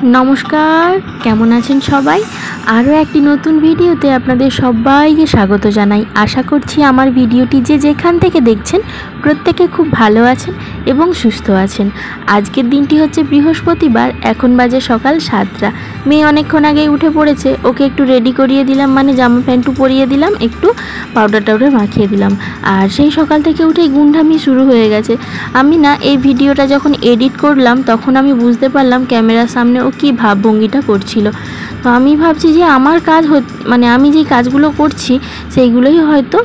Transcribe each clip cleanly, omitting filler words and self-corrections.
নমস্কার, কেমন আছেন সবাই? আরও একটি নতুন ভিডিওতে আপনাদের সবাইকে স্বাগত জানাই। আশা করছি আমার ভিডিওটি যে যেখান থেকে দেখছেন প্রত্যেকে খুব ভালো আছেন এবং সুস্থ আছেন। আজকের দিনটি হচ্ছে বৃহস্পতিবার, এখন বাজে সকাল 7টা। মেয়ে অনেকক্ষণ আগেই উঠে পড়েছে, ওকে একটু রেডি করিয়ে দিলাম, মানে জামা প্যান্টু পরিয়ে দিলাম, একটু পাউডার টাউডার মাখিয়ে দিলাম। আর সেই সকাল থেকে উঠেই গুন্ডামি শুরু হয়ে গেছে। আমি না এই ভিডিওটা যখন এডিট করলাম তখন আমি বুঝতে পারলাম ক্যামেরার সামনে ও কী ভাবভঙ্গিটা করছিল। তো আমি ভাবছি যে আমার কাজ মানে আমি যেই কাজগুলো করছি সেইগুলোই হয়তো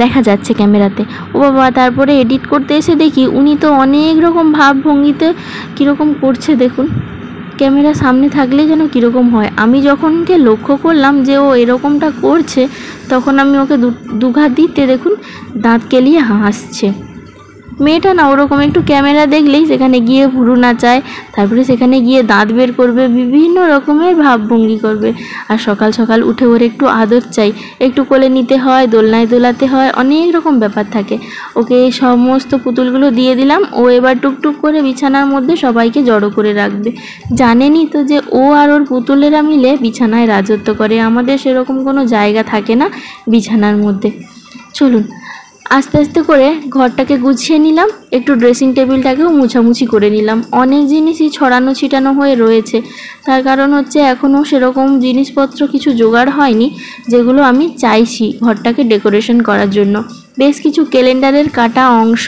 দেখা যাচ্ছে ক্যামেরাতে। ও বাবা, তারপরে এডিট করতে এসে দেখি উনি তো অনেক রকম ভাবভঙ্গিতে কীরকম করছে দেখুন। ক্যামেরা সামনে থাকলে যেন কীরকম হয়। আমি যখনকে লক্ষ্য করলাম যে ও এরকমটা করছে, তখন আমি ওকে দুঘা দিতে দেখুন দাঁত কেলিয়ে হাসছে। মেয়েটা না ওরকম একটু ক্যামেরা দেখলেই সেখানে গিয়ে ভুরু নাচায়, তারপরে সেখানে গিয়ে দাঁত বের করবে, বিভিন্ন রকমের ভাবভঙ্গি করবে। আর সকাল সকাল উঠে ওর একটু আদর চাই, একটু কোলে নিতে হয়, দোলনায় দোলাতে হয়, অনেক রকম ব্যাপার থাকে। ওকে এই সমস্ত পুতুলগুলো দিয়ে দিলাম। ও এবার টুকটুক করে বিছানার মধ্যে সবাইকে জড়ো করে রাখবে। জানেনই তো যে ও আর ওর পুতুলেরা মিলে বিছানায় রাজত্ব করে, আমাদের সেরকম কোনো জায়গা থাকে না বিছানার মধ্যে। চলুন আস্তে আস্তে করে ঘরটাকে গুছিয়ে নিলাম, একটু ড্রেসিং টেবিলটাকেও মুছামুছি করে নিলাম। অনেক জিনিসই ছড়ানো ছিটানো হয়ে রয়েছে, তার কারণ হচ্ছে এখনও সেরকম জিনিসপত্র কিছু জোগাড় হয়নি যেগুলো আমি চাইছি ঘরটাকে ডেকোরেশন করার জন্য। বেশ কিছু ক্যালেন্ডারের কাটা অংশ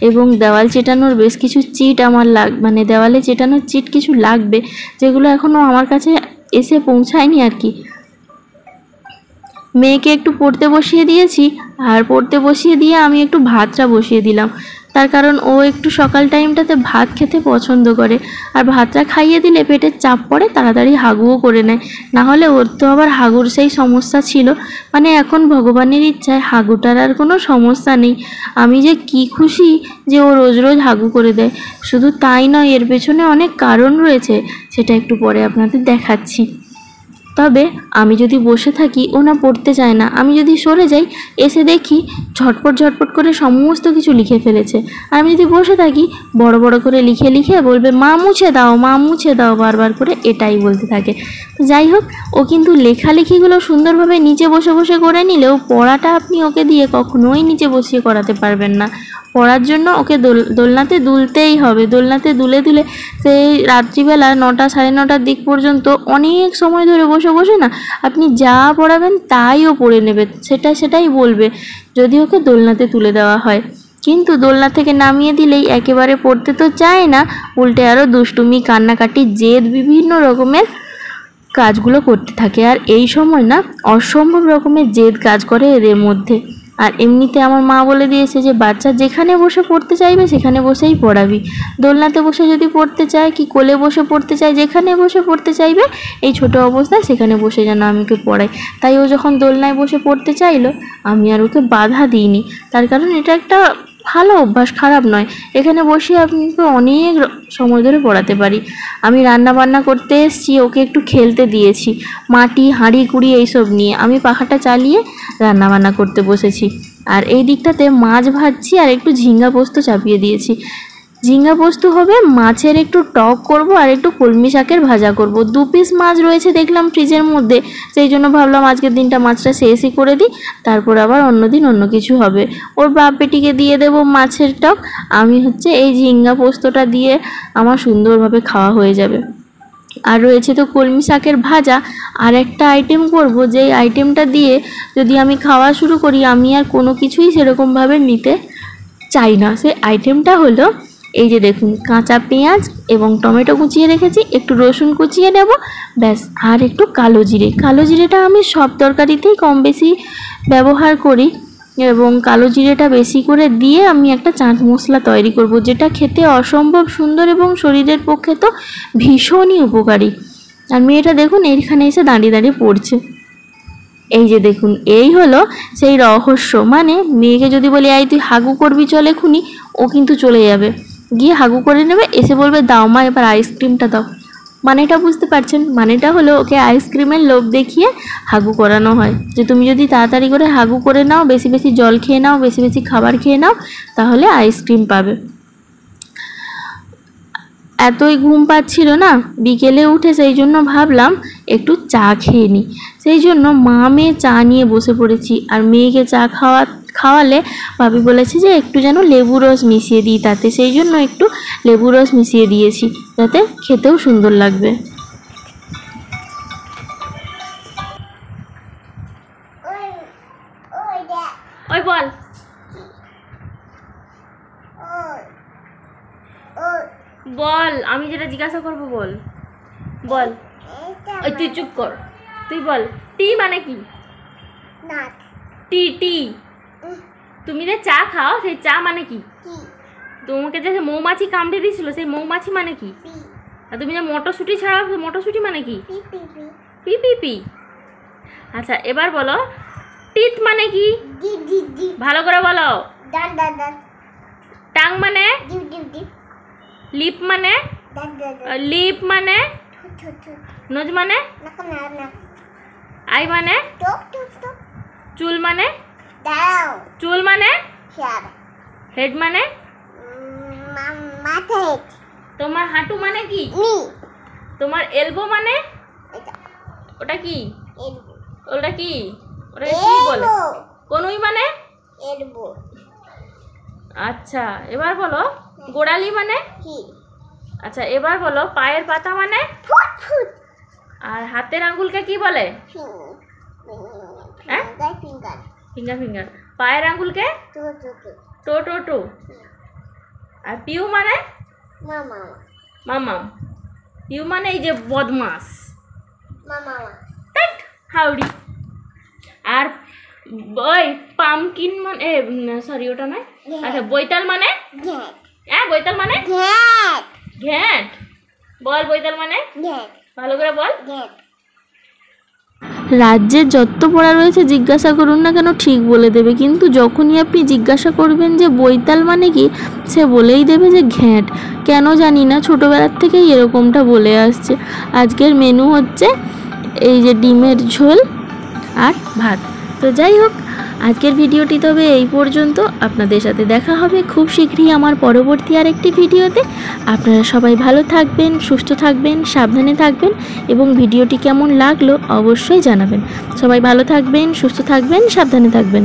এবং দেওয়াল চেটানোর বেশ কিছু চিট আমার মানে দেওয়ালে চেটানোর চিট কিছু লাগবে, যেগুলো এখনও আমার কাছে এসে পৌঁছায়নি আর কি। মেয়েকে একটু পড়তে বসিয়ে দিয়েছি, আর পড়তে বসিয়ে দিয়ে আমি একটু ভাতটা বসিয়ে দিলাম। তার কারণ ও একটু সকাল টাইমটাতে ভাত খেতে পছন্দ করে, আর ভাতটা খাইয়ে দিলে পেটের চাপ পড়ে, তাড়াতাড়ি হাগুও করে নেয়। না হলে ওর তো আবার হাগুর সেই সমস্যা ছিল, মানে এখন ভগবানের ইচ্ছায় হাগুটার আর কোনো সমস্যা নেই। আমি যে কি খুশি যে ও রোজ রোজ হাগু করে দেয়। শুধু তাই নয়, এর পেছনে অনেক কারণ রয়েছে, সেটা একটু পরে আপনাদের দেখাচ্ছি। তবে আমি যদি বসে থাকি ও না পড়তে চায় না, আমি যদি সরে যাই এসে দেখি ঝটপট ঝটপট করে সমস্ত কিছু লিখে ফেলেছে। আর আমি যদি বসে থাকি বড় বড় করে লিখে লিখে বলবে মা মুছে দাও, মা মুছে দাও, বারবার করে এটাই বলতে থাকে। যাই হোক, ও কিন্তু লেখালেখিগুলো সুন্দরভাবে নিচে বসে বসে করে নিলেও পড়াটা আপনি ওকে দিয়ে কখনোই নিচে বসিয়ে করাতে পারবেন না। পড়ার জন্য ওকে দোলনাতে দুলতেই হবে। দোলনাতে দুলে দুলে সেই রাত্রিবেলা 9টা সাড়ে 9টার দিক পর্যন্ত অনেক সময় ধরে বসে বসে না আপনি যা পড়াবেন তাই ও পড়ে নেবে, সেটাই বলবে, যদি ওকে দোলনাতে তুলে দেওয়া হয়। কিন্তু দোলনা থেকে নামিয়ে দিলেই একেবারে পড়তে তো চায় না, উল্টে আরও দুষ্টুমি, কান্নাকাটি, জেদ, বিভিন্ন রকমের কাজগুলো করতে থাকে। আর এই সময় না অসম্ভব রকমের জেদ কাজ করে এদের মধ্যে। আর এমনিতে আমার মা বলে দিয়েছে যে বাচ্চা যেখানে বসে পড়তে চাইবে সেখানে বসেই পড়াবি। দোলনাতে বসে যদি পড়তে চায়, কি কোলে বসে পড়তে চায়, যেখানে বসে পড়তে চাইবে এই ছোট অবস্থায় সেখানে বসে যেন আমি ওকে পড়াই। তাই ও যখন দোলনায় বসে পড়তে চাইলো আমি আর ওকে বাধা দিইনি, তার কারণ এটা একটা ভালো অভ্যাস, খারাপ নয়। এখানে বসে আপনাকে অনেক সময় ধরে পড়াতে পারি। আমি রান্না বান্না করতে এসেছি, ওকে একটু খেলতে দিয়েছি মাটি, হাঁড়ি কুড়ি এইসব নিয়ে। আমি পাখাটা চালিয়ে রান্না বান্না করতে বসেছি। আর এই দিকটাতে মাছ ভাজছি আর একটু ঝিঙ্গা পোস্ত চাপিয়ে দিয়েছি। ঝিঙ্গা পোস্ত হবে, মাছের একটু টক করব, আর একটু কলমি শাকের ভাজা করব। 2 পিস মাছ রয়েছে দেখলাম ফ্রিজের মধ্যে, সেই জন্য ভাবলাম আজকের দিনটা মাছটা শেষই করে দিই, তারপর আবার অন্য দিন অন্য কিছু হবে। ওর বাপ বেটিকে দিয়ে দেব মাছের টক, আমি হচ্ছে এই ঝিঙ্গা পোস্তটা দিয়ে আমার সুন্দরভাবে খাওয়া হয়ে যাবে। আর রয়েছে তো কলমি শাকের ভাজা। আর একটা আইটেম করব, যেই আইটেমটা দিয়ে যদি আমি খাওয়া শুরু করি আমি আর কোনো কিছুই সেরকমভাবে নিতে চাই না। সেই আইটেমটা হলো এই যে দেখুন, কাঁচা পেঁয়াজ এবং টমেটো কুচিয়ে রেখেছি, একটু রসুন কুচিয়ে নেব, ব্যাস, আর একটু কালো জিরে। কালো জিরেটা আমি সব তরকারিতেই কম বেশি ব্যবহার করি, এবং কালো জিরেটা বেশি করে দিয়ে আমি একটা চাট মশলা তৈরি করব, যেটা খেতে অসম্ভব সুন্দর এবং শরীরের পক্ষে তো ভীষণই উপকারী। আর মেয়েটা দেখুন এইখানে এসে দাঁড়িয়ে দাঁড়িয়ে পড়ছে। এই যে দেখুন, এই হলো সেই রহস্য। মানে মেয়েকে যদি বলি এই তুই হাগু করবি চল এখুনি, ও কিন্তু চলে যাবে, গিয়ে হাগু করে নেবে, এসে বলবে দাও মা এবার আইসক্রিমটা দাও। মানেটা বুঝতে পারছেন? মানেটা হলো ওকে আইসক্রিমের লোভ দেখিয়ে হাগু করানো হয়, যে তুমি যদি তাড়াতাড়ি করে হাগু করে নাও, বেশি বেশি জল খেয়ে নাও, বেশি বেশি খাবার খেয়ে নাও, তাহলে আইসক্রিম পাবে। এতই ঘুম পাচ্ছিল না, বিকেলে উঠে সেই জন্য ভাবলাম একটু চা খেয়ে নিই। সেই জন্য মা মেয়ে চা নিয়ে বসে পড়েছি। আর মেয়েকে চা খাওয়ালে ভাবি বলেছে যে একটু যেন লেবু রস মিশিয়ে দিই তাতে, সেই জন্য একটু লেবু রস মিশিয়ে দিয়েছি যাতে খেতেও সুন্দর লাগবে। ওই বল বল, আমি যেটা জিজ্ঞাসা করবো বল বল। ওই তুই চুপ কর, তুই বল টি মানে কি? টি টি তুমি যে চা খাও সেই চা মানে কি? তোমাকে যে মৌমাছি কামড়ে দিয়েছিল সেই মৌমাছি মানে কি? আর তুমি যে মটরশুঁটি ছাড়াও সেই মটরশুঁটি মানে কি? P P P. আচ্ছা এবার বলো টিথ মানে কি? ভালো করে বলো। টাং মানে? লিপ মানে? লিপ মানে? নোজ মানে? আই মানে? চুল মানে? চুল মানে? হেড মানে? তোমার হাঁটু মানে কি? তোমার এলবো মানে? ওটা কি? ওটা কি? ওটা কি বলে? কোনুই মানে? আচ্ছা এবার বলো গোড়ালি মানে? আচ্ছা এবার বলো পায়ের পাতা মানে? আর হাতের আঙ্গুলকে কি বলে? Finger finger. পায়ের আঙ্গুলকে? টো টো টো। আর পিউ মানে? মামাম। পিউ মানে এই যে বদমাস। হাউডি। আর ওই পামকিন মানে সরি ওটা নয়। আচ্ছা বৈতাল মানে? বৈতাল মানে? ঘ্যাট। বল বৈতাল মানে? ভালো করে বল। রাজ্যের যত পড়া রয়েছে জিজ্ঞাসা করুন না কেন ঠিক বলে দেবে, কিন্তু যখনই আপনি জিজ্ঞাসা করবেন যে বৈতাল মানে কি, সে বলেই দেবে যে ঘ্যাঁট। কেন জানি না, ছোটোবেলার থেকেই এরকমটা বলে আসছে। আজকের মেনু হচ্ছে এই যে ডিমের ঝোল আর ভাত। তো যাই হোক, আজকের ভিডিওটি তবে এই পর্যন্ত। আপনাদের সাথে দেখা হবে খুব শীঘ্রই আমার পরবর্তী আরেকটি ভিডিওতে। আপনারা সবাই ভালো থাকবেন, সুস্থ থাকবেন, সাবধানে থাকবেন এবং ভিডিওটি কেমন লাগলো অবশ্যই জানাবেন। সবাই ভালো থাকবেন, সুস্থ থাকবেন, সাবধানে থাকবেন।